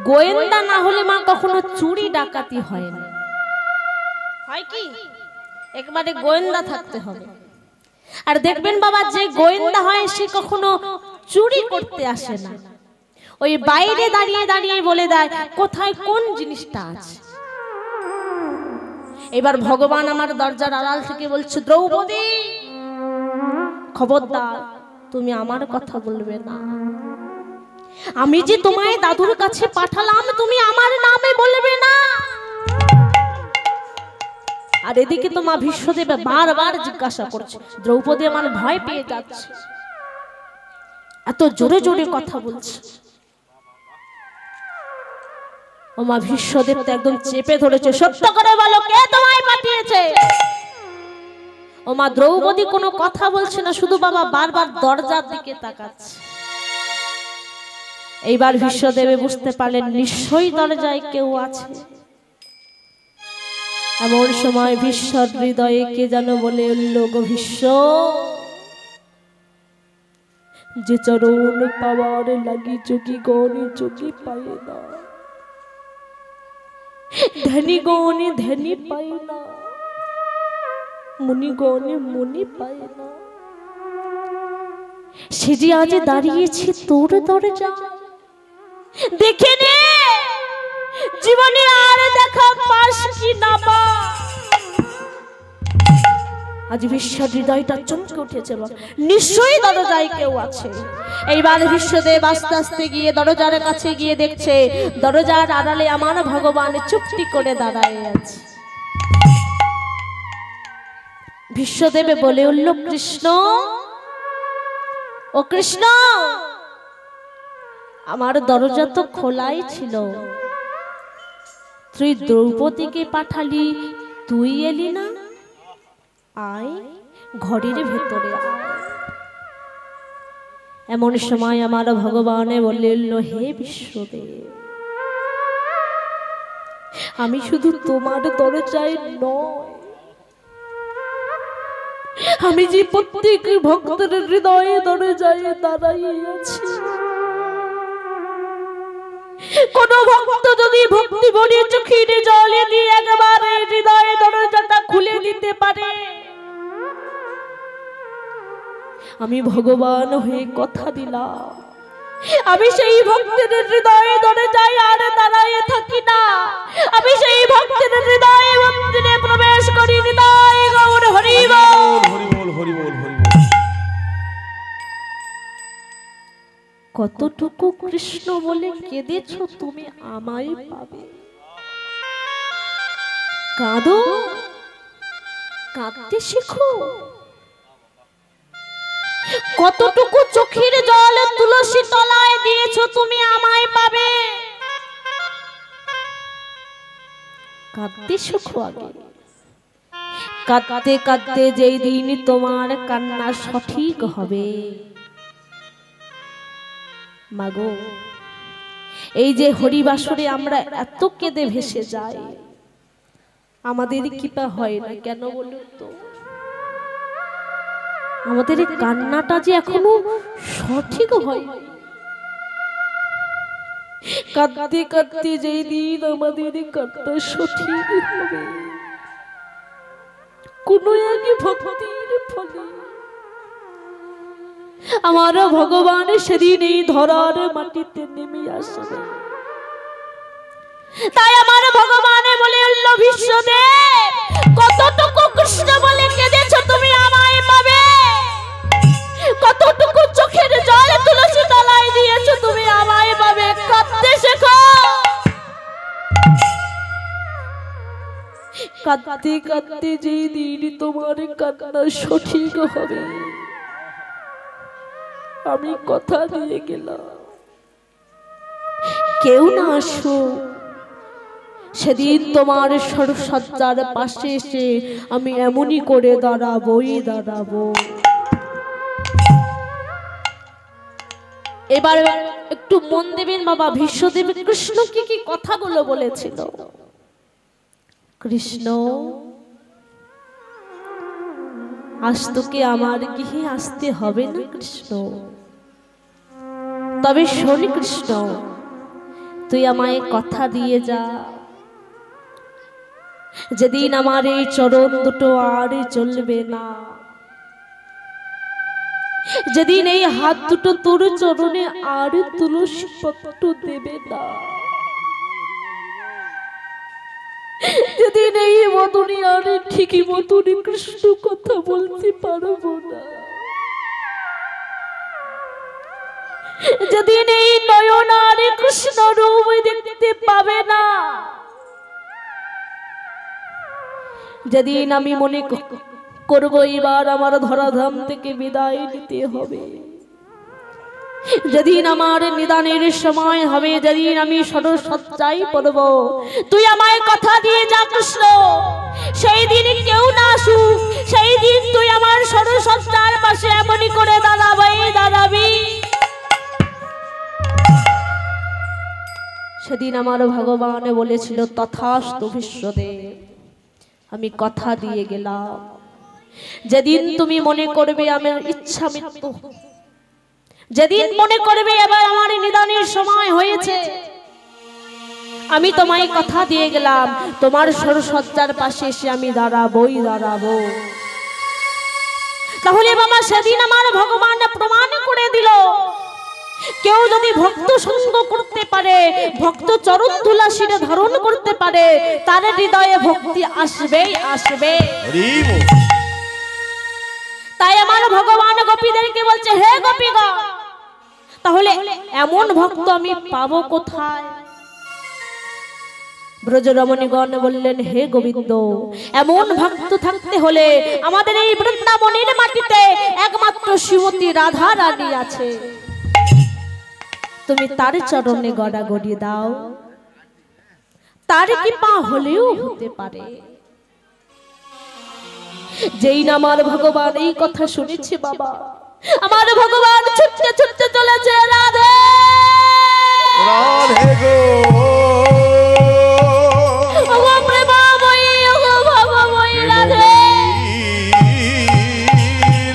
গোয়েন্দা না হলে মা কখনো চুরি ডাকাতি হয় না, হয় কি? একবারে গোয়েন্দা থাকতে হবে। আর দেখবেন বাবা, যে গোয়েন্দা হয় সে কখনো চুরি করতে আসে না, ওই বাইরে দাঁড়িয়ে দাঁড়িয়ে বলে দেয় কোথায় কোন জিনিসটা আছে। এবার ভগবান আমার দরজার আড়াল থেকে বলছে, দ্রৌপদী খবরদার, তুমি আমার কথা বলবে না। আমি যে তোমায় দাদুর কাছে পাঠালাম, তুমি আমার নামে বলবে না। আর এদিকে তো মা ভীষ্মদেব বারবার জিজ্ঞাসা করছে, দ্রৌপদী আমার ভয় পেয়ে যাচ্ছে, এত জোরে জোরে কথা বলছে। ও মা ভীষ্মদেব তো একদম চেপে ধরেছে, সত্য করে বলো, কে তোমায় পাঠিয়েছে? ও মা দ্রৌপদী কোনো কথা বলছে না, শুধু বাবা বারবার দরজার দিকে তাকাচ্ছে। এইবার ভীষ্মদেব বুঝতে পারলেন নিশ্চয়ই দরজায় কেউ আছে। এমন সময় ভীষ্মর হৃদয়ে কে যেন বলে উঠল, গো ভীষ্ম, যে চরণ পাওয়ার লাগি যোগী গণে যোগী পায় না, ধ্যানী গণে ধ্যানী পায় না, মুনি গণে মুনি পায় না। সে যে আজ দাঁড়িয়েছে তোর দরজা, দেখে নে জীবনে আর দেখা পাস কি না পা। আজ ভীষ্মের হৃদয়টা চমকে উঠেছে, নিশ্চয়ই দরজায় কেউ আছে। এইবার ভীষ্মদেব আস্তে আস্তে গিয়ে দরজার কাছে গিয়ে দেখছে দরজার আড়ালে আমার ভগবান চুপটি করে দাঁড়ায় আছে। ভীষ্মদেব বলে উঠল, কৃষ্ণ, ও কৃষ্ণ, আমার দরজা তো খোলাই ছিল, তুই দ্রৌপদীকে পাঠালি, তুই এলি না, আয় ঘরের ভেতরে আয়। এমন সময় আমার ভগবান বললেন, হে বিশ্বদেব, আমি শুধু তোমার দরজায় নয়, আমি যে প্রত্যেক ভক্তের হৃদয়ে দরজায় দাঁড়াইয়ে আছি। কোন ভক্ত যদি ভক্তি ভরে চোখের জলে দিয়ে একবারে হৃদয়ে দরজাটা খুলে দিতে পারে, আমি ভগবান হয়ে কথা দিলাম, আমি সেই ভক্তের হৃদয়ে দরজায় আর দাঁড়াইয়ে থাকি না, আমি সেই ভক্তের হৃদয়ে মন্দিরে প্রবেশ করি। হৃদয় গৌর হরি বল, হরি বল, হরি বল, হরি বল। কতটুকু কৃষ্ণ বলে কেঁদেছ তুমি আমায় পাবে, কাঁদো, কাঁদতে শিখো। কতটুকু চোখের জল তুলসী তলায় দিয়েছ তুমি আমায় পাবে, কাঁদতে শিখো আগে। কাঁদতে কাঁদতে যেই দিন তোমার কান্না সঠিক হবে, মাগো, এই যে হরিবাসরে আমরা এত কেঁদে ভেসে যাই, আমাদের কৃপা হয় না কেন বলুন তো? আমাদের এই কান্নাটা যে এখনো সঠিক হয়। কাঁদতে কাঁদতে যেই দিন আমাদের কান্না সঠিক হবে, কোন এক ভক্তির ফলে আমার ভগবান সেদিন এই ধরার মাটিতে নেমে আসবে। তাই আমার ভগবান বলে উঠল, ভীষ্মদেব, কতটুকু কৃষ্ণ বলে কেঁদেছ তুমি আমায় পাবে, কতটুকু চোখের জল তুলসী তলায় দিয়েছ তুমি আমায় পাবে, কাঁদতে শেখো। কাঁদতে কাঁদতে যেই দিন তোমার কান্না সঠিক হবে, আমি কথা দিয়ে গেলাম, কেউ না আসো, সেদিন তোমার সরসজ্জার পাশে এসে আমি এমনই করে দাঁড়াবোই দাঁড়াবো। এবার একটু মন দেবেন বাবা, ভীষ্মদেব কৃষ্ণ কি কি কথাগুলো বলেছিল। কৃষ্ণ, আজ তোকে আমার গৃহে আসতে হবে না কৃষ্ণ, তবে শোন কৃষ্ণ, তুই আমায় কথা দিয়ে যা, যেদিন আমার এই চরণ দুটো আর চলবে না, যেদিন এই হাত দুটো তোর চরণে আর তুলসী পত্র দেবে না, যেদিন এই মতনই আর ঠিকই মতনই কৃষ্ণ কথা বলতে পারবো না, যেদিন এই নয়ন আর কৃষ্ণ রূপ দেখতে পাবে না, যেদিন আমি মনে করব এবার আমার ধরাধাম থেকে বিদায় নিতে হবে, যেদিন আমার নিদানের সময় হবে, যেদিন আমি সরসজ্জায় পড়ব, তুই আমায় কথা দিয়ে যা কৃষ্ণ, সেই দিন কেউ না আসুক, সেই দিন তুই আমার সরসজ্জার পাশে এমনই করে দাঁড়াবি। সেদিন আমার ভগবান বলেছিল তথাস্তু ভীষ্মদেব, আমি কথা দিয়ে গেলাম, যেদিন তুমি মনে করবে আমার ইচ্ছা মৃত্যু, যেদিন মনে করবে এবার আমার নিদানের সময় হয়েছে, আমি তোমায় কথা দিয়ে গেলাম তোমার সরসজ্জার পাশে এসে আমি দাঁড়াবো। তাহলে বাবা সেদিন আমার ভগবান প্রমাণ করে দিল, কেউ যদি ভক্ত সঙ্গ করতে পারে, ভক্ত চরণ ধুলা শিরে ধারণ করতে পারে, তার হৃদয়ে ভক্তি আসবে। তাই আমার ভগবান গোপীদেরকে বলছে, হে গোপীগণ, তাহলে এমন ভক্ত আমি পাবো কোথায়? ব্রজরমণীগণ বললেন, হে গোবিন্দ, এমন ভক্ত থাকতে হলে আমাদের এই বৃন্দাবনের মাটিতে একমাত্র শ্রীমতী রাধা রানী আছে, তুমি তার চরণে গড়াগড়ি দাও, তার কৃপা হলেও হতে পারে। যেই না আমার ভগবান এই কথা শুনেছে বাবা, আমার ভগবান ছুটতে ছুটতে চলেছে রাধে রাধে গো, ওগো প্রেমময়ী, ওগো ভবময়ী রাধে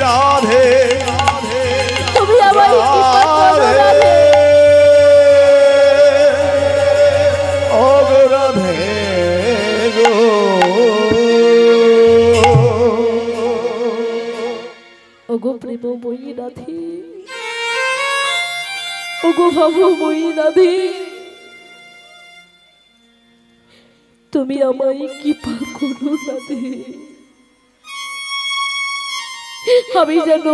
রাধে, তুমি আমায় কৃপা করো রাধে, ওগো রাধে গো, ওগো প্রেমময়ী রাধে, ওগো ভবময়ী রাধে, তুমি আমায় কৃপা করো রাধে, আমি যেন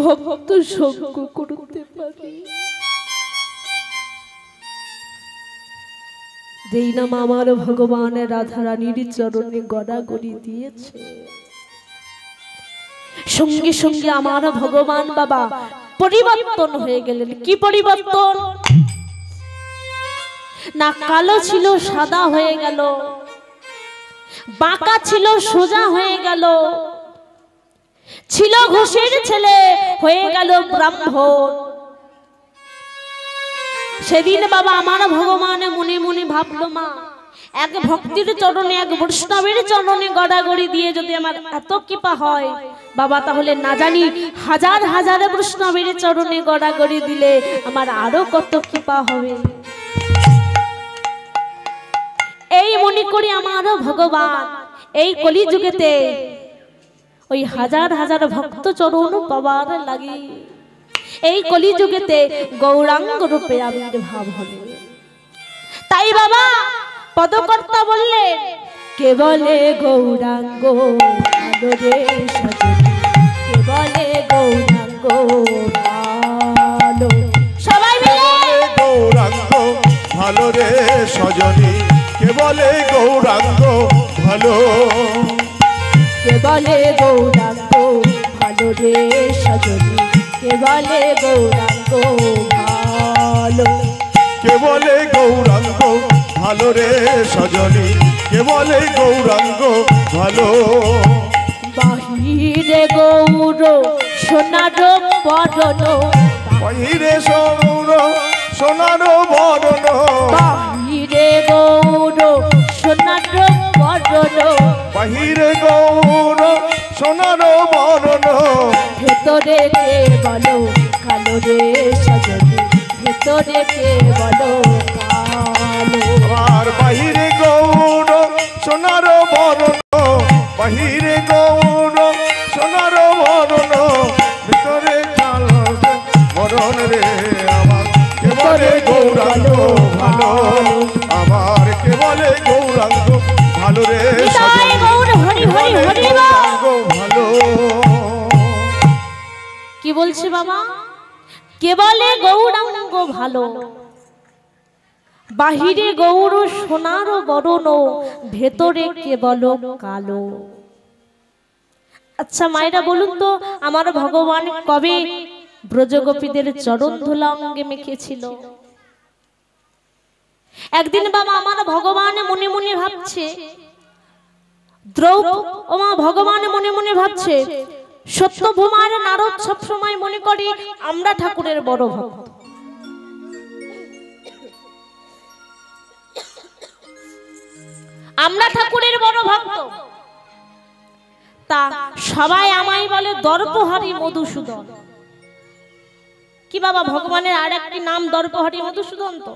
ভক্ত সঙ্গ করতে পারি। যেই নাম আমার ভগবান রাধা রানীর চরণে গড়াগড়ি দিয়েছে, সঙ্গে সঙ্গে আমার ভগবান বাবা পরিবর্তন হয়ে গেলেন। কি পরিবর্তন? না কালো ছিল সাদা হয়ে গেল, বাঁকা ছিল সোজা হয়ে গেল, ছিল ঘোষের ছেলে হয়ে গেল ব্রাহ্মণ। সেদিন বাবা আমার ভগবান মনে মনে ভাবলো, মা এক ভক্তির চরণে, এক বৈষ্ণবের চরণে গড়াগড়ি দিয়ে যদি আমার এত কৃপা হয় বাবা, তাহলে না জানি হাজার হাজার বৈষ্ণবের চরণে গড়াগড়ি দিলে আমার আরো কত কৃপা হবে। এই মনে করি আমার ভগবান এই কলিযুগেতে ওই হাজার হাজার ভক্ত চরণ পাওয়ার লাগি এই কলিযুগেতে গৌরাঙ্গ রূপে আবির্ভাব হবে। তাই বাবা পদকর্তা বললেন, কে বলে গৌরাঙ্গ ভালো রে সজনী, কে বলে গৌরাঙ্গ ভালো, সবাই মিলে গৌরাঙ্গ ভালো রে সজনী, কে বলে গৌরাঙ্গ ভালো, কে বলে গৌরাঙ্গ ভালো রে সজনী, কে বলে গৌরাঙ্গ ভালো, কে বলে গৌরাঙ্গ ভালো রে সজনী, কে বলে গৌরাঙ্গ ভালো। বাহিরে গৌর সোনার বরণ, বাহিরে সৌর সোনার বরণ, বাহিরে গৌর সোনার বরণ, বাহিরে গৌর সোনার বরণ, ভেতরে কে বলো কালো রে সজনী, ভিতরে কে বলো কালো। আর বাহিরে গৌর সোনার বরণ, বাহিরে গৌর সোনার বরণ, ভিতরে কালো বরণ রে আমার। কে বলে গৌরাঙ্গ ভালো, আমার কে বলে গৌরাঙ্গ ভালো রে নিতাই গৌর হরি হরি হরি বল। গৌরাঙ্গ ভালো। কি বলছে বাবা? কে বলে গৌরাঙ্গ ভালো, বাহিরে গৌর সোনার বরণ, ভেতরে কে বলো কালো। আচ্ছা মায়েরা বলুন তো, আমার ভগবান কবে ব্রজগোপীদের চরণ ধুলা অঙ্গে মেখেছিল? একদিন বাবা আমার ভগবান মনে মনে ভাবছে, ভগবান মনে মনে ভাবছে, সত্যভামার নারদ সবসময় মনে করি আমরা ঠাকুরের বড় ভক্ত, আমরা ঠাকুরের বড় ভক্ত। তা সবাই আমায় বলে দর্পহারি মধুসূদন। কি বাবা, ভগবানের আর একটি নাম দর্পহারি মধুসূদন তো।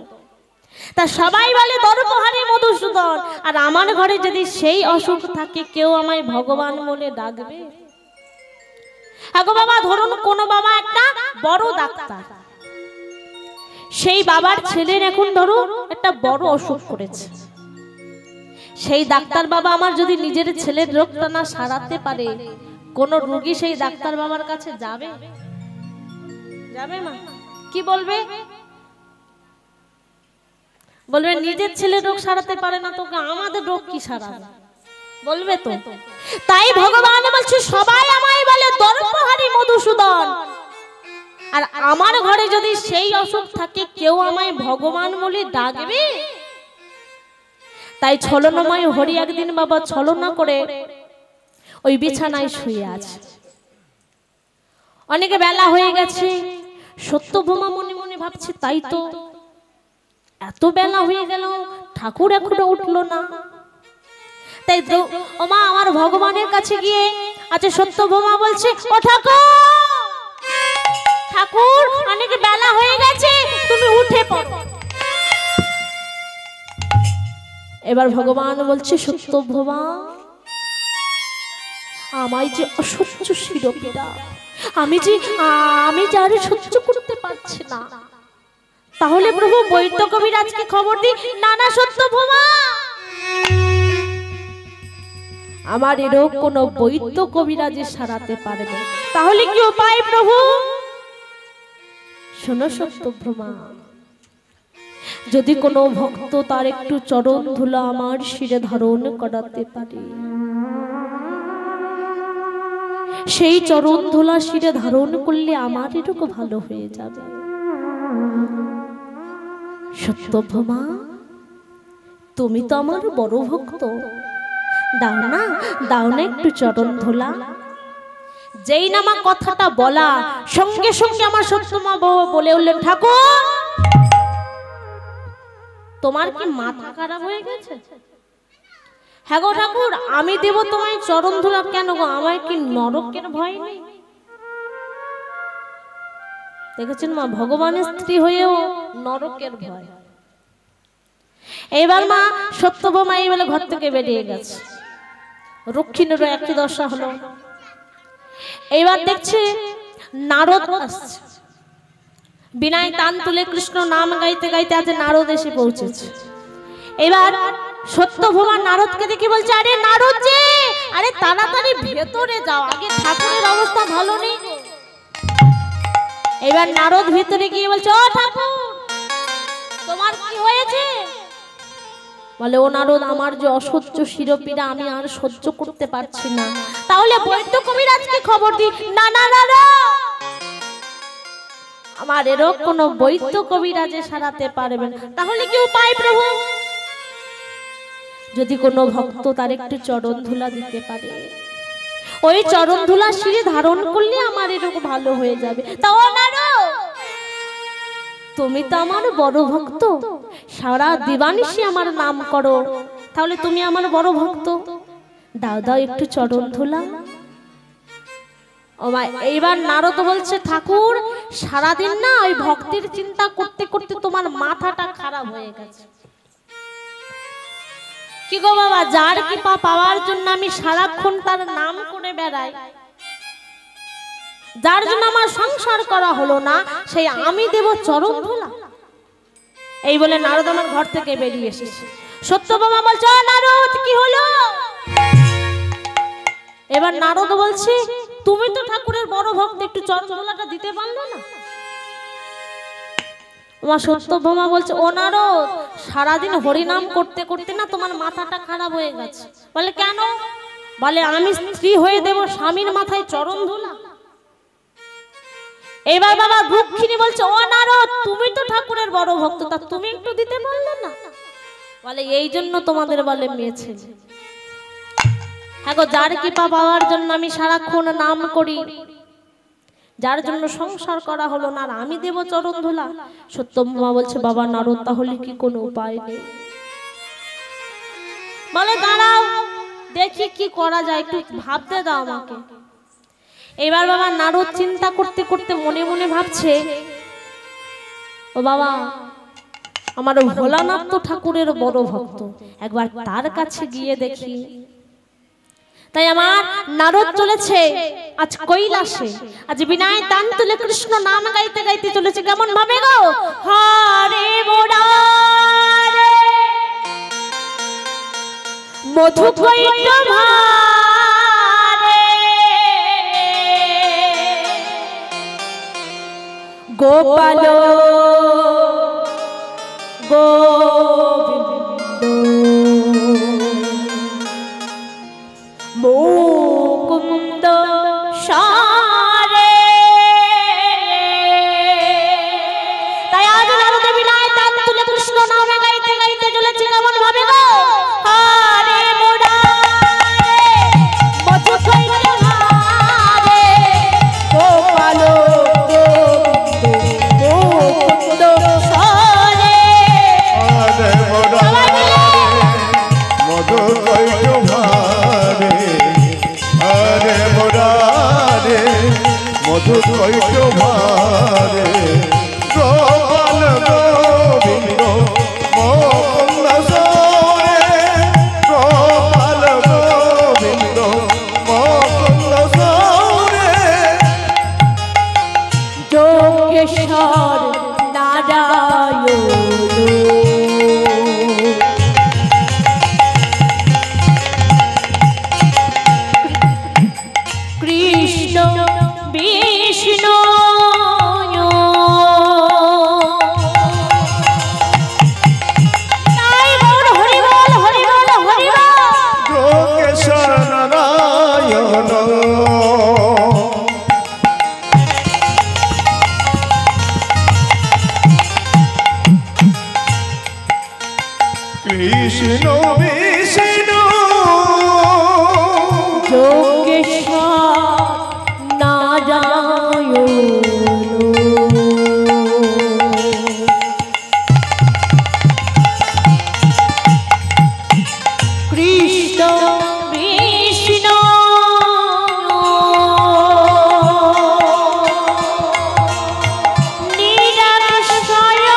তা সবাই বলে দর্পহারি মধুসূদন, আর আমার ঘরে যদি সেই অসুখ থাকে কেউ আমায় ভগবান বলে ডাকবে? আগো বাবা, ধরুন কোন বাবা একটা বড় ডাক্তার, সেই বাবার ছেলের এখন ধরো একটা বড় অসুখ করেছে, সেই ডাক্তার বাবা আমার যদি নিজের ছেলের রোগটা না সারাতে পারে, কোন রোগী সেই ডাক্তার বাবার কাছে যাবে? যাবে মা? কি বলবে? বলবে নিজের ছেলের রোগ সারাতে পারে না, তোকে আমাদের রোগ কি সারাবে? বলবে তো। তাই ভগবান বলছে সবাই আমায় বলে দর্পহারি মধুসূদন, আর আমার ঘরে যদি সেই অসুখ থাকে কেউ আমায় ভগবান বলে ডাকবে? তাই ছলনাময় হরি একদিন বাবা ছলনা করে ওই বিছানায় শুয়ে আছে। অনেকে বেলা হয়ে গেছে, সত্যভামা মনে মনে ভাবছে তাই তো, এত বেলা হয়ে গেল ঠাকুর এখনো উঠলো না। তাই ও মা আমার ভগবানের কাছে গিয়ে আচ্ছা সত্যভামা বলছে, ও ঠাকুর, ঠাকুর অনেক বেলা হয়ে গেছে, তুমি উঠে পড়ো। এবার ভগবান বলছে, সত্যভামা আমায় যে অসহ্য শিরোপীড়া, আমি যে আর সহ্য করতে পারছি না। তাহলে প্রভু বৈদ্য কবিরাজকে খবর দি। না না সত্যভামা, আমার এ রোগ কোন বৈদ্য কবিরাজে সারাতে পারবে। তাহলে কি উপায় প্রভু? শোনো সত্যভামা, যদি কোনো ভক্ত তার একটু চরণ ধুলা আমার শিরে ধারণ করাতে পারে, সেই চরণ ধুলা শিরে ধারণ করলে আমার এটুকু ভালো হয়ে যাবে। সত্যভামা, তুমি তো আমার বড় ভক্ত, দাও না, দাও না একটু চরণ ধুলা। যেই না আমার কথাটা বলা, সঙ্গে সঙ্গে আমার সত্যভামা বলে উঠলেন, ঠাকুর তোমার কি মাথা খারাপ হয়ে গেছে? হ্যাঁ গো ঠাকুর, আমি দেব তোমায় চরণ ধুলা। কেন গো, আমার কি নরকের ভয় নেই? দেখেছেন মা, ভগবানের স্ত্রী হয়েও নরকের ভয়। এবার মা সত্যভামা এই বলে ঘর থেকে বেরিয়ে গেছে। রক্ষিণেরও একই দশা হলো। এইবার দেখছে নারদ আসছে, বিনায় তান তুলে কৃষ্ণ নাম গাইতে গাইতে আজ নারদ এসে পৌঁছেছে। এবার সত্যভামা নারদকে দেখে বলছে, আরে নারদ যে, আরে তাড়াতাড়ি ভেতরে যাও, আগে ঠাকুরের অবস্থা ভালো নেই। এবার নারদ ভেতরে গিয়ে বলছে, ও ঠাকুর তোমার কি হয়েছে? বলে, ও নারদ, আমার যে অসহ্য শিরোপীড়া, আমি আর সহ্য করতে পারছি না। তাহলে বৈদ্য কবিরাজকে খবর দি। না না না, আমার এরকম কোন বৈদ্য কবিরাজে সারাতে পারবে না। তাহলে কি উপায় প্রভু? যদি কোনো ভক্ত তার একটু চরণ ধুলা দিতে পারে, ওই চরণ ধুলা শিরে ধারণ করলে আমার এরকম ভালো হয়ে যাবে। তাও তুমি তো আমার বড় ভক্ত, সারা দিবানিশি আমার নাম করো, তাহলে তুমি আমার বড় ভক্ত, দাও দাও একটু চরণ ধুলা। ও মা, এইবার নারদ বলছে, ঠাকুর সারাদিন না ওই ভক্তির চিন্তা করতে করতে তোমার মাথাটা খারাপ হয়ে গেছে। কি গো বাবা, যার কৃপা পাওয়ার জন্য আমি সারাক্ষণ তার নাম করে বেড়াই, যার জন্য আমার সংসার করা হলো না, সেই আমি দেব চরণ ধুলা। এই বলে নারদ আমার ঘর থেকে বেরিয়ে এসেছে। সত্যভামা বলছে, নারদ কি হলো? এবার নারদ বলছে, তুমি তো ঠাকুরের বড় ভক্ত, একটু চরণ ধুলাটা দিতে পারলো না? আমার সত্যভামা বলছে, ও নারদ, সারাদিন হরিনাম করতে করতে না তোমার মাথাটা খারাপ হয়ে গেছে। বলে কেন? বলে আমি স্ত্রী হয়ে দেব স্বামীর মাথায় চরণ ধুলা? এবার বাবা দুঃখিনী বলছে, ও নারদ, তুমি তো ঠাকুরের বড় ভক্ত, তা তুমি একটু দিতে পারলে না? বলে এই জন্য তোমাদের বলে মেয়ে ছেলে। হ্যাঁ গো, যার কৃপা পাওয়ার জন্য আমি সারাক্ষণ নাম করি, যার জন্য সংসার করা হলো না, আর আমি দেব চরণ ধুলা। সত্যভামা বলছে, বাবা নারদ, তাহলে কি কোনো উপায় নেই? বলে দাঁড়াও, দেখি কি করা যায়, একটু ভাবতে দাও আমাকে। এবার বাবা নারদ চিন্তা করতে করতে মনে মনে ভাবছে, ও বাবা, আমার ভোলানাথ তো ঠাকুরের বড় ভক্ত, একবার তার কাছে গিয়ে দেখি। তাই আমার নারদ চলেছে আজ কৈলাসে, আজ বিনায় তান তুলে কৃষ্ণ নাম গাইতে গাইতে চলেছে। কেমন ভাবে গো? হরে মুরারে মধু কৈট ভারে গোপাল গোবিন্দ মুকুন্দ সারে। তাই আজ নারদ বিনায় তান তুলে কৃষ্ণ নামে গাইতে গাইতে চলেছে। কেমন ভাবে গো? হরে মুরারে মধু কৈট ভারে গোপাল গোবিন্দ মুকুন্দ সারে। হরে মুরারে মধু কৈট ভারে, হরে মুরারে মধু কৈট ভারে গোপাল গোবিন্দ মুকুন্দ সারে, গোপাল গোবিন্দ মুকুন্দ সারে। যোগেশ্বর নারায়ণ কৃষ্ণ বিষ্ণু তাই বল হরি বল হরি বল হরি বল। যোগেশ্বর নারায়ণ কৃষ্ণ বিষ্ণু যোগেশ্বর নারায়ণ কৃষ্ণ বিষ্ণু নিরাশ্রয়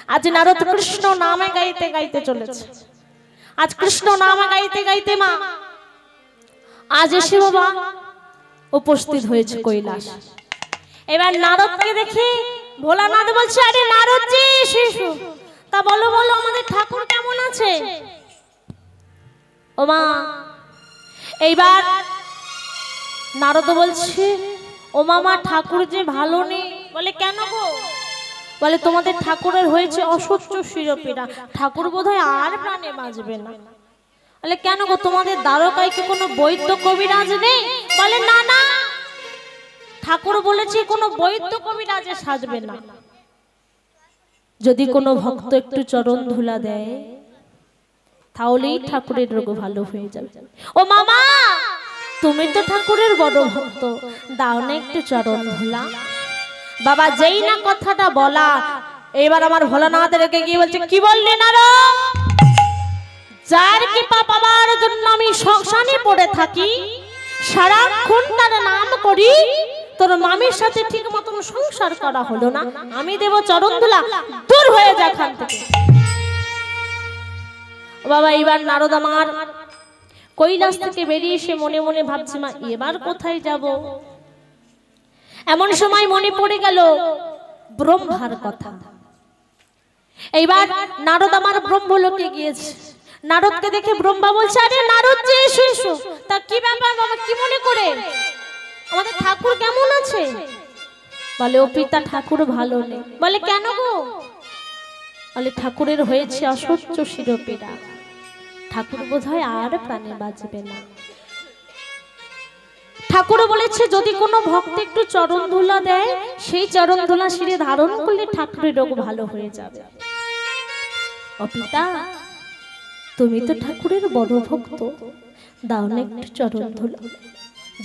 আজ নারদ কৃষ্ণ নামে গাইতে গাইতে চলেছে। আজ কৃষ্ণ নামে গাইতে গাইতে মা আজ এসে বাবা উপস্থিত হয়েছে কৈলাস। এবার নারদকে দেখে ভোলানাথ বলছে, আরে নারদজি শিশু, তা বলো বলো আমাদের ঠাকুর কেমন আছে? ও মা, এইবার নারদ বলছে, ও মামা ঠাকুর যে ভালো নেই। বলে কেন গো? বলে তোমাদের ঠাকুরের হয়েছে অসহ্য শিরোপীড়া, ঠাকুর বোধহয় আর প্রাণে বাঁচবে না। বলে কেন গো, তোমাদের দ্বারকায় কি কোনো বৈদ্য কবিরাজ নেই? বলে না না, ঠাকুর বলেছে কোনো বৈদ্য কবিরাজে সাজবে না, যদি কোনো ভক্ত একটু চরণ ধুলা দেয় তাহলেই ঠাকুরের রোগ ভালো হয়ে যাবে। ও মামা, তুমি তো ঠাকুরের বড় ভক্ত, দাও না একটু চরণ ধুলা। বাবা যেই না কথাটা বলা, এবার আমার ভোলানাথ রেখে গিয়ে বলছে, কি বললি নারদ? যার কৃপা পাবার জন্য আমি শ্মশানে পড়ে থাকি, সারাক্ষণ তার নাম করি, তোর মামির সাথে ঠিক মতন সংসার করা হলো না, আমি দেব চরণ ধুলা, দূর হয়ে যা এখান থেকে। বাবা এবার নারদ আমার কৈলাস থেকে বেরিয়ে এসে মনে মনে ভাবছে, মা এবার কোথায় যাব? এমন সময় মনে পড়ে গেল ব্রহ্মার কথা। এইবার নারদ আমার ব্রহ্মলোকে গিয়েছে। নারদকে দেখে ব্রহ্মা বলছে, আরে নারদ যে এসো এসো, তা কি ব্যাপার বাবা, কি মনে করে? আমাদের ঠাকুর কেমন আছে? বলে ও পিতা, ঠাকুর ভালো নেই। বলে কেন গো? বলে ঠাকুরের হয়েছে অসহ্য শিরোপীড়া, ঠাকুর বোধহয় আর প্রাণে বাঁচবে না। ঠাকুর বলেছে যদি কোনো ভক্ত একটু চরণ ধুলা দেয়, সেই চরণ ধুলা শিরে ধারণ করলে ঠাকুরের রোগ ভালো হয়ে যাবে। ও পিতা, তুমি তো ঠাকুরের বড় ভক্ত, দাও না একটু চরণ ধুলা।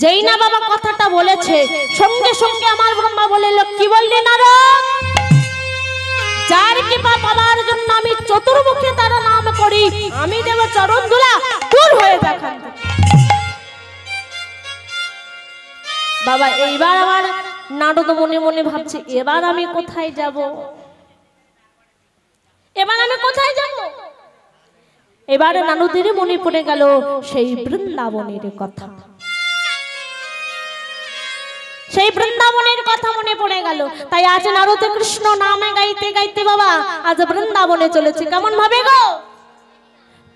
যেই না বাবা কথাটা বলেছে, সঙ্গে সঙ্গে আমার ব্রহ্মা বলে, কি বললি নারদ? যার কৃপা পাবার জন্য আমি চতুর্মুখে তার নাম করি, আমি দেব চরণ ধুলা, দূর হয়ে দেখা। বাবা এইবার আমার নারদ মনে মনে ভাবছে, এবার আমি কোথায় যাব? এবার আমি কোথায় যাব? এবার নারদের মনে পড়ে গেল সেই বৃন্দাবনের কথা। সেই বৃন্দাবনের কথা মনে পড়ে গেল। তাই আজ নারদ কৃষ্ণ নামে গাইতে গাইতে বাবা আজ বৃন্দাবনে চলেছে। কেমন ভাবে গো?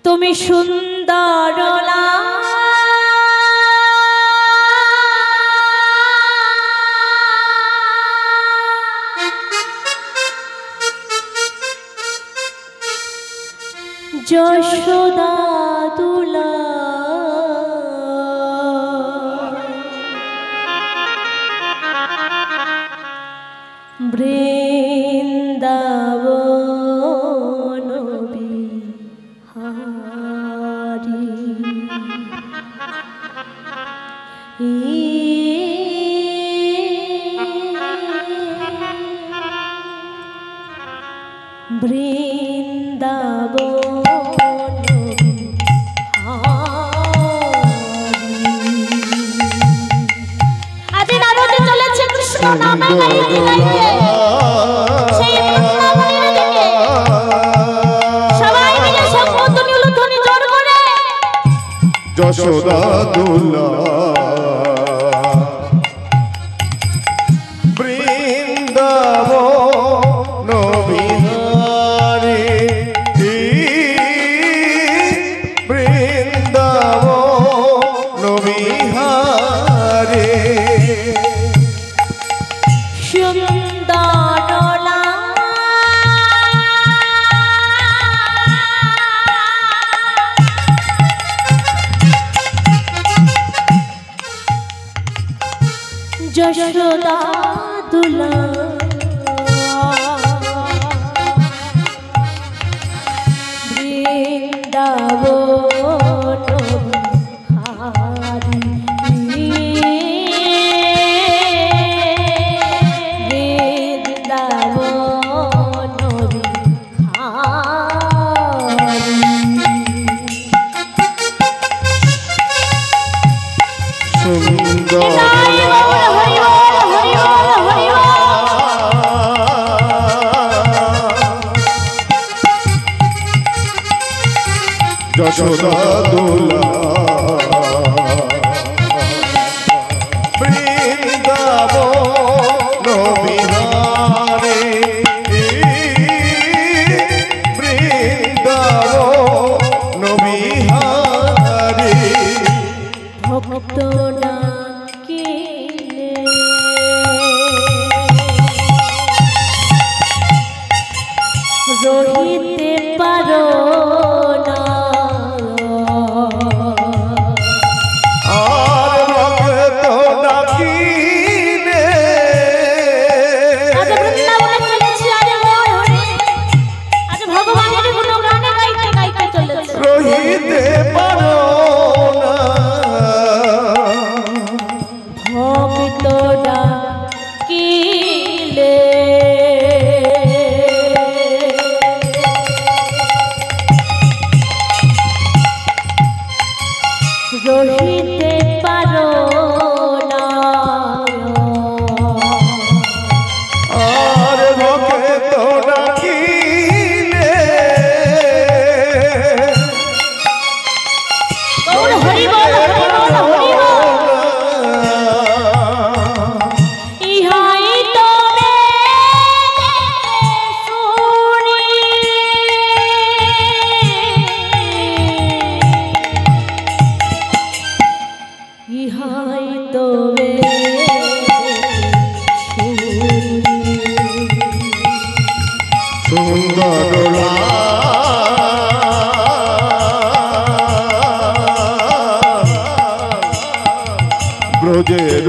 তুমি সুন্দর যশোদা দুলা, বৃন্দাবন বিহারী, বৃন্দাবন যশোদা দুলা বৃন্দাবন বিহারী, বৃন্দাবন বিহারী, যশোদা দুলা বৃন্দাবন বিহারী, বৃন্দাবন বিহারী, সুন্দর যশোদা দুলা বৃন্দাবন বিহারে বৃন্দাবন বিহারে ভক্ত ডাকিলে রহিতে পারো না আর ভক্ত ডাকিলে আজ বৃন্দাবনে চলেছি আজ মোর হরি আজ ভগবানের গুণগান গাইতে গাইতে চলেছি রহিতে পারো না ভক্ত ডাকিলে রহিতে পারো না আর ভক্ত ডাকিলে গৌর হরি বল হরি বল হরি বল ইহাই তবে শুনি ইহাই তবে সুন্দর ব্রজের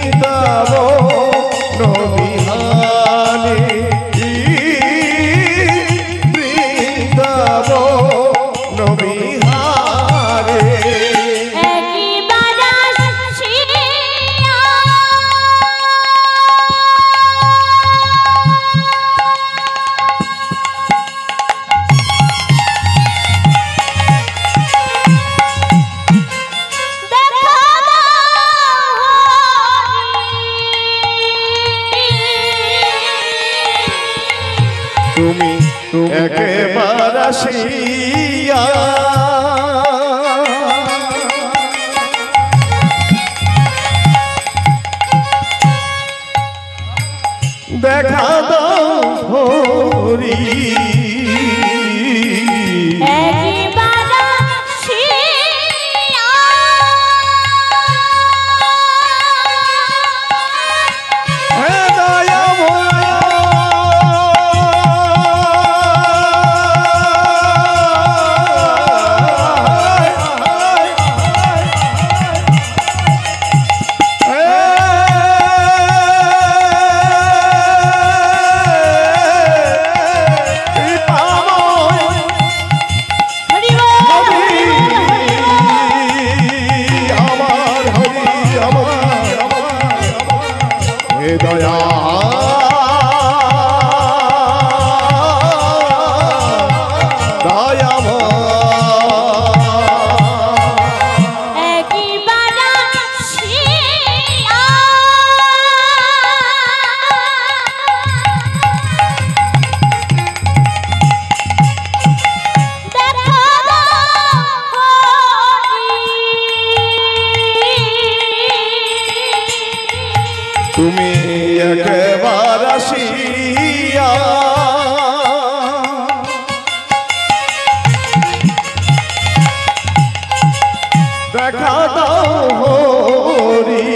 বৃন্দাবন বিহারে বৃন্দাবন বিহারে একবার আসিয়া দেখা তুমি একেবার আসিয়া দেখা দাও হরি একবার আসিয়া হে হরি বল হরি আমার হরি হে দয়া একবার আসিয়া দেখা তুমি একবার আসিয়া দেখা দাও হরি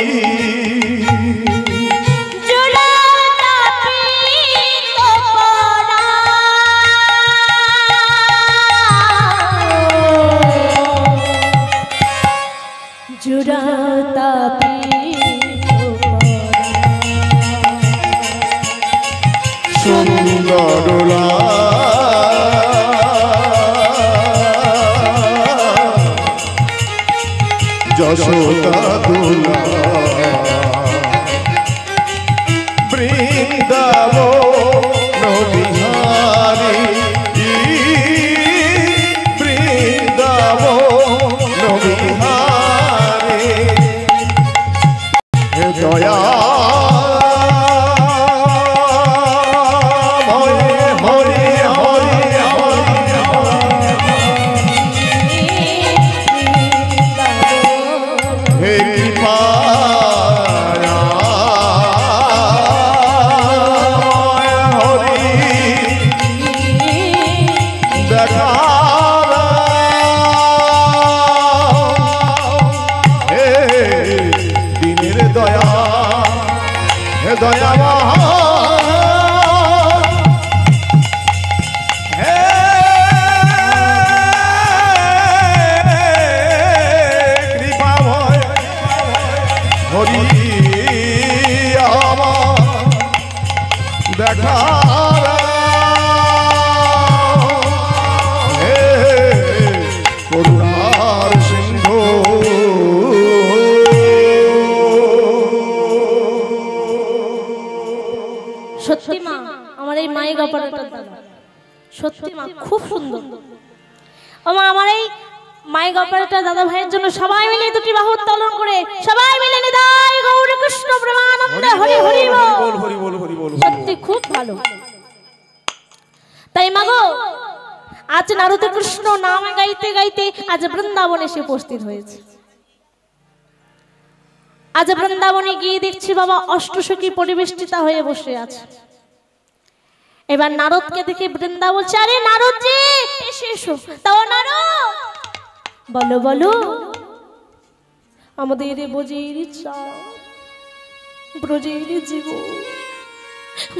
জুড়াতা সুন্দর যশোদা দুলা বৃন্দাবন বিহারে বৃন্দাবন বিহারে হে দয়া ময় হে দয়াময় হে কৃপাময় হরি আমার দেখা হে করুণার সিন্ধু সত্যি মা আমার এই মায়ের গল্পটা সত্যি মা খুব সুন্দর। ও মা আমার এই মায়ের গল্পটা দাদা ভাইয়ের জন্য সবাই মিলে দুটি বাহু উত্তোলন করে সবাই মিলে নিদাই গৌর কৃষ্ণ প্রেমানন্দে হরি হরি বল হরি বল হরি বল। সত্যি খুব ভালো। তাই মাগো আজ নারদ কৃষ্ণ নাম গাইতে গাইতে আজ বৃন্দাবনে এসে উপস্থিত হয়েছে। আজ বৃন্দাবনে গিয়ে দেখছি বাবা অষ্টসখী পরিবেষ্টিতা হয়ে বসে আছে। এবার নারদকে দেখে বৃন্দা বলছে, আরে নারদ জি এসে এসো। তাও নারদ বলো বলো আমাদের ব্রজের ব্রজের জীব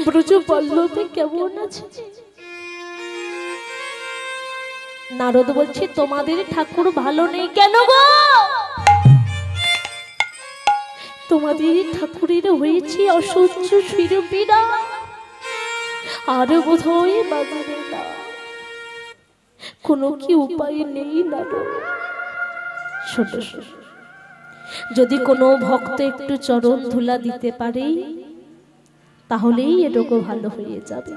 ব্রজ পল্লবে কেমন আছে? নারদ বলছে তোমাদের ঠাকুর ভালো নেই কেন গো? তোমাদের ঠাকুরের হয়েছে অসহ্য শিরপীড়া, আর বোধহয় বাজারে না, কোনো কি উপায় নেই নারদ? যদি কোনো ভক্ত একটু চরণ ধুলা দিতে পারে তাহলেই এটুকু ভালো হয়ে যাবে।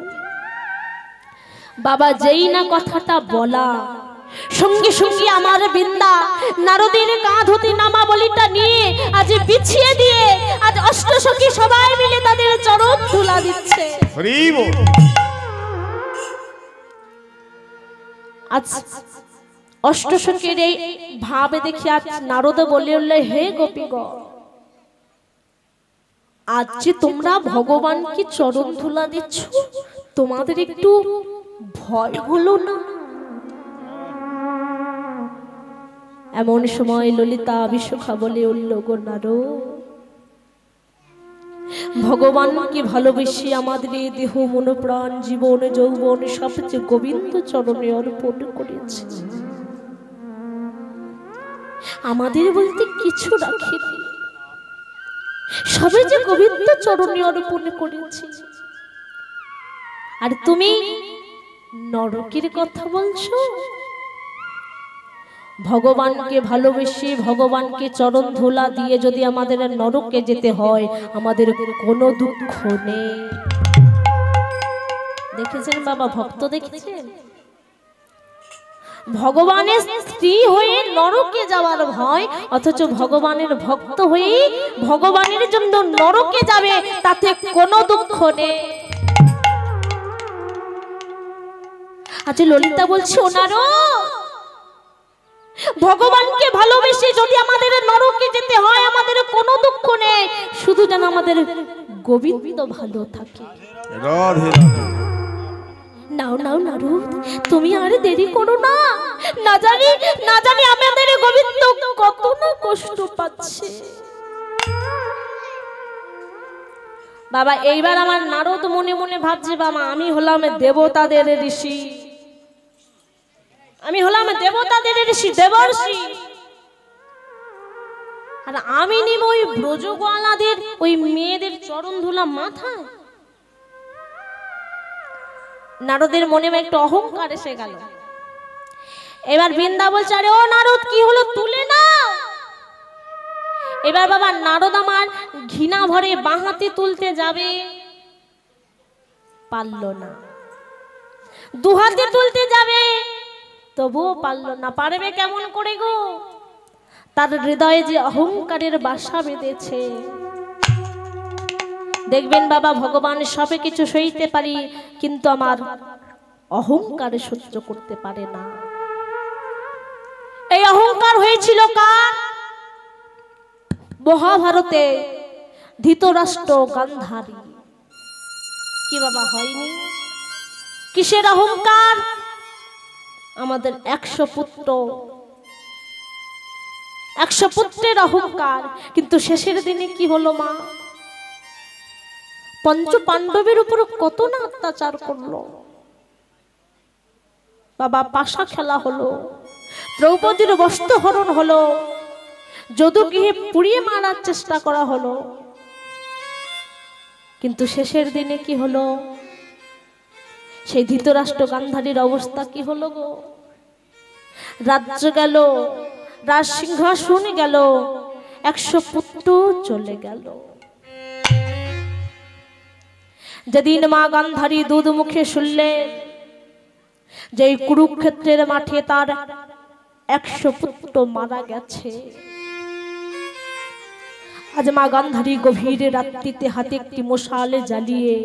বাবা যেই না কথাটা বলা সঙ্গে সঙ্গে আমার বৃন্দা নারদের কাঁধ হতে নামাবলিটা নিয়ে আজ বিছিয়ে দিয়ে আজ অষ্টসখী সবাই মিলে তাদের চরণ ধুলা দিচ্ছে। আজ অষ্টসখীর এই ভাবে দেখি আজ নারদ বলে উঠলে, হে গোপীগণ আজ যে তোমরা ভগবানকে চরণ ধুলা দিচ্ছ তোমাদের একটু ভয় হলো না? এমন সময় ললিতা বিশ্বখা বলে উঠল, গো নারদ ভগবানকে ভালোবেসে আমাদের এই দেহ মন প্রাণ জীবন যৌবন সবচেয়ে গোবিন্দ চরণে অর্পণ করেছে। আমাদের বলতে কিছু রাখেনি, সবে যে গোবিন্দ চরণে অর্পণ করেছে। আর তুমি নরকের কথা বলছো? ভগবানকে ভালোবেসে ভগবানকে চরণ ধুলা দিয়ে যদি আমাদের নরকে যেতে হয় আমাদের কোনো দুঃখ নেই। দেখেছেন বাবা ভক্ত দেখেছেন? ভগবানের স্ত্রী হয়ে নরকে যাওয়ার ভয়, অথচ ভগবানের ভক্ত হয়ে ভগবানের জন্য নরকে যাবে তাতে কোনো দুঃখ নেই। আজ ললিতা বলছে, ও নারদ ভগবানকে ভালোবেসে যদি আমাদের নরকে যেতে হয় আমাদের কোনো দুঃখ নেই, শুধু যেন আমাদের গোবিন্দ ভালো থাকে। রাধে নাও নাও নারদ তুমি আর দেরি করো না, না জানি আমাদের গোবিন্দ কত না কষ্ট পাচ্ছে। বাবা এইবার আমার নারদ মনে মনে ভাবছে, বাবা আমি হলাম দেবতাদের ঋষি, আমি হলাম দেবতাদের ঋষি দেবর্ষি, আর আমি নিব ওই ব্রজগোয়ালাদের ওই মেয়েদের চরণ ধুলা মাথায়। নারদের মনে একটু অহংকার এসে গেল। এবার বৃন্দা বলছে, আরে ও নারদ কি হলো তুলে না। এবার বাবা নারদ আমার ঘৃণা ভরে বাঁ হাতে তুলতে যাবে, পারল না। দু হাতে তুলতে যাবে তবুও পারল না। পারবে কেমন করে গো? তার হৃদয়ে যে অহংকারের বাসা বেঁধেছে। দেখবেন বাবা ভগবান সবে কিছু সইতে পারি কিন্তু আমার অহংকারে সহ্য করতে পারে না। এই অহংকার হয়েছিল কার? মহাভারতে ধৃতরাষ্ট্র গান্ধারী। কি বাবা হয়নি? কিসের অহংকার? আমাদের 100 পুত্র, 100 পুত্রের অহংকার। কিন্তু শেষের দিনে কি হলো মা? পঞ্চ পাণ্ডবের উপর কত না অত্যাচার করলো। বাবা পাশা খেলা হলো, দ্রৌপদীর বস্ত্রহরণ হলো, যদুগৃহে পুড়িয়ে মারার চেষ্টা করা হলো। কিন্তু শেষের দিনে কি হলো? সেই ধৃতরাষ্ট্র গান্ধারীর অবস্থা কি হলো গো? রাজ্য গেল, রাজ সিংহাসন গেল, 100 পুত্র চলে গেল। যেদিন মা গান্ধারী দুধ মুখে শুনলেন যে কুরুক্ষেত্রের মাঠে তার 100 পুত্র মারা গেছে, আজ মা গান্ধারী গভীর রাত্রিতে হাতে একটি মশালে জ্বালিয়ে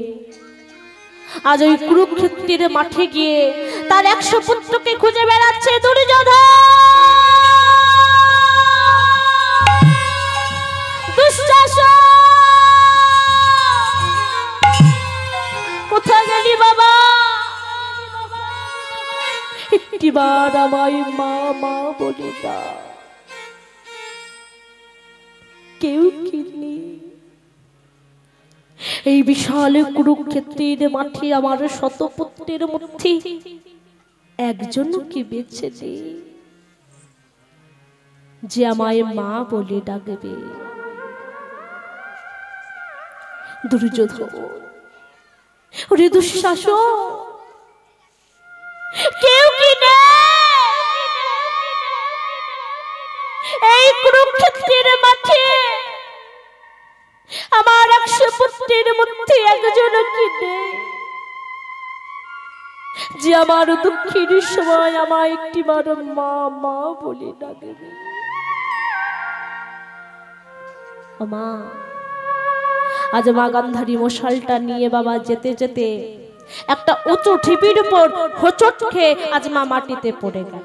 আজ ওই কুরুক্ষেত্রের মাঠে গিয়ে তার 100 পুত্রকে খুঁজে বেড়াচ্ছে। দুর্যোধন, দুঃশাসন, কোথায় গেলি বাবা? একটিবার আমায় মা মা বলে দাও। কেউ কিনি এই বিশাল কুরুক্ষেত্রের মাঠে আমার শতপুত্রের মধ্যে একজনও কি বেঁচে নেই যে আমায় মা বলে ডাকবে? দুর্যোধন, ওরে দুঃশাসন, কেউ কি এই কুরুক্ষেত্রের মাঠে আমার 100 পুত্রের মধ্যে একজন কি নেই যে আমার দুঃখের সময় আমায় একটিবার মা মা বলে ডাকবে? মা, আজ মা গান্ধারী মশালটা নিয়ে বাবা যেতে যেতে একটা উঁচু ঢিপির উপর হোঁচট খেয়ে আজ মা মাটিতে পড়ে গেল।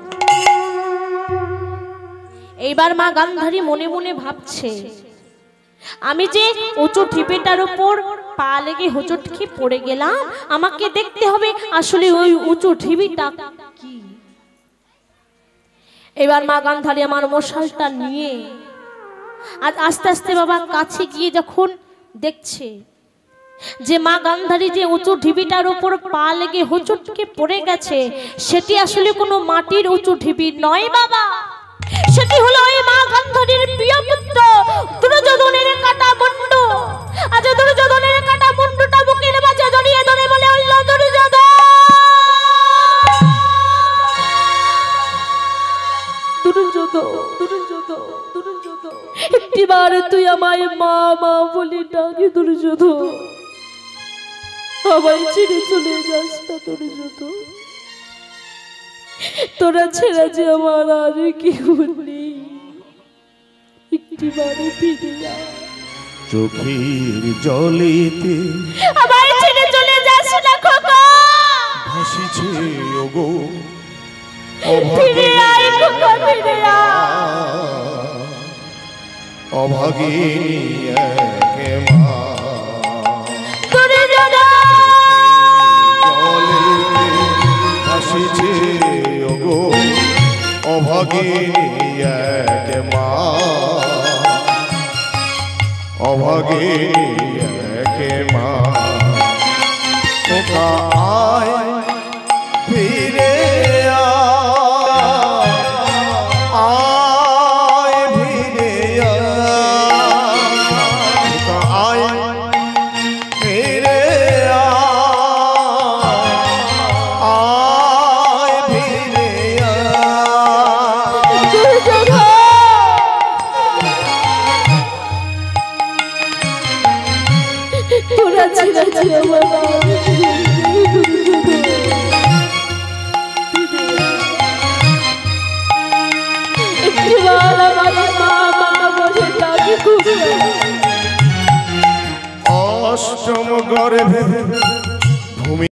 এইবার মা গান্ধারী মনে মনে ভাবছে, আমি যে উঁচু ঢিপিটার উপর পা লেগে হোঁচট খেয়ে পড়ে গেলাম, আমাকে দেখতে হবে আসলে ওই উঁচু ঢিপিটা কি। এবার মা গান্ধারী আমার মশালটা নিয়ে আজ আস্তে আস্তে বাবা কাছে গিয়ে যখন দেখছে যে মা গান্ধারী যে উঁচু ঢিবিটার উপর পা লেগে হোঁচট খেয়ে পড়ে গেছে, সেটি আসলে কোনো মাটির উঁচু ঢিবি নয় বাবা, সেটি হলো ওই মা গান্ধারীর প্রিয় পুত্র দুর্যোধনের কাটা মুন্ডু। আজ দুর্যোধনের কাটা মুন্ডুটা বুকের মাঝে জড়িয়ে ধরে বলে উঠল, দুর্যোধন, দুর্যোধন, দুর্যোধন, দুর্যোধন, একটিবার তুই আমায় মা মা বলে ডাকি। দুর্যোধন, আমায় ছেড়ে চলে যাস না দুর্যোধন, তোরা ছেড়ে যে আমার আর কেউ নেই, একটিবারে ফিরে যা। চোখের জলেতে আমায় ছেড়ে চলে যাস না খোকা, ভাসিছে ওগো ফিরে আয় খোকা, ফিরে আয়। অভাগিনী একে মা, ভাসিছে ওগো অভাগিনী একে মা, অভাগিনী একে মা। তোকা আয় ফিরে আয়, ফিরে আয়, ফিরে আয়, ফিরে তোরা ছেড়ে অষ্টম গর্ভে ভূমি